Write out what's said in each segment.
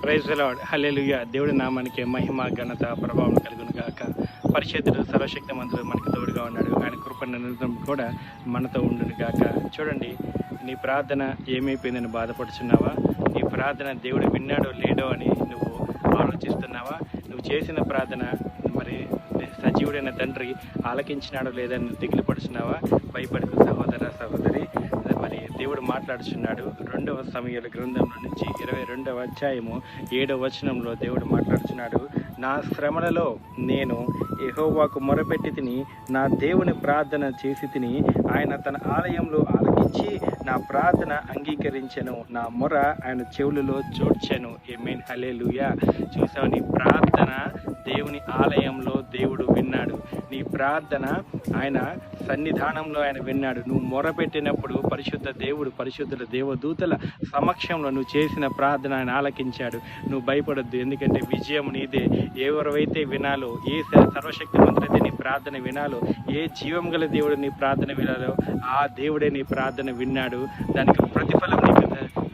Praise the lord. హల్లెలూయా. దేవుడి నామానికి మహిమ ఘనత ప్రభావం కలుగును గాక. పరిశుద్ధుడు సర్వశక్తిమంతుడు మనకు తోడుగా ఉన్నాడు. ఆయన కృప నిరంతరం కూడా మనతో ఉండును గాక. చూడండి, నీ ప్రార్థన ఏమైపోయిందని బాధపడుచున్నావా? నీ ప్రార్థన దేవుడు విన్నాడో లేడో అని నువ్వు ఆలోచిస్తున్నావా? నువ్వు చేసిన ప్రార్థన మరి సజీవుడైన తండ్రి ఆలకించినాడో లేదని దిగులు పడుచున్నావా? భయపడకు సహోదర సహోదరి. మరి దేవుడు మాట్లాడుచున్నాడు. 2వ సమూయేలు గ్రంథంలో నుంచి 22వ అధ్యాయము 7వ వచనంలో దేవుడు మాట్లాడుచున్నాడు. నా శ్రమలలో నేను యెహోవాకు మొరపెట్టి తిని, నా దేవుని ప్రార్థన చేసి తిని, ఆయన తన ఆలయంలో ఆలకించి నా ప్రార్థన అంగీకరించెను, నా మొర ఆయన చెవులలో జోడ్చెను. ఆమేన్. హల్లెలూయా. చూసావు, నీ ప్రార్థన దేవుని ఆలయంలో దేవుడు విన్నాడు. నీ ప్రార్థన ఆయన సన్నిధానంలో ఆయన విన్నాడు. నువ్వు మొరపెట్టినప్పుడు పరిశుద్ధ దేవుడు, పరిశుద్ధుల దేవదూతల సమక్షంలో నువ్వు చేసిన ప్రార్థన ఆయన ఆలకించాడు. నువ్వు భయపడొద్దు, ఎందుకంటే విజయం నీదే. ఎవరైతే వినాలో, ఏ సర్వశక్తిమంతుడైతే నీ ప్రార్థన వినాలో, ఏ జీవం గల దేవుడు నీ ప్రార్థన వినాలో ఆ దేవుడే నీ ప్రార్థన విన్నాడు. దానికి ప్రతిఫలం నీకు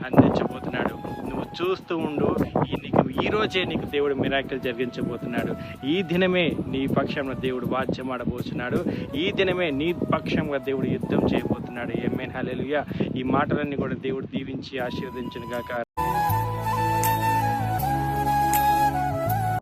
అందించబోతున్నాడు. నువ్వు చూస్తూ ఉండు. ఈ రోజే నీకు దేవుడు మిరాకిల్ జరిగించబోతున్నాడు. ఈ దినమే నీ పక్షంలో దేవుడు వాద్యం ఆడబోతున్నాడు. ఈ దినమే నీ పక్షంగా దేవుడు యుద్ధం చేయబోతున్నాడు. ఆమేన్. హల్లెలూయా. ఈ మాటలన్నీ కూడా దేవుడు దీవించి ఆశీర్వదించును గాక.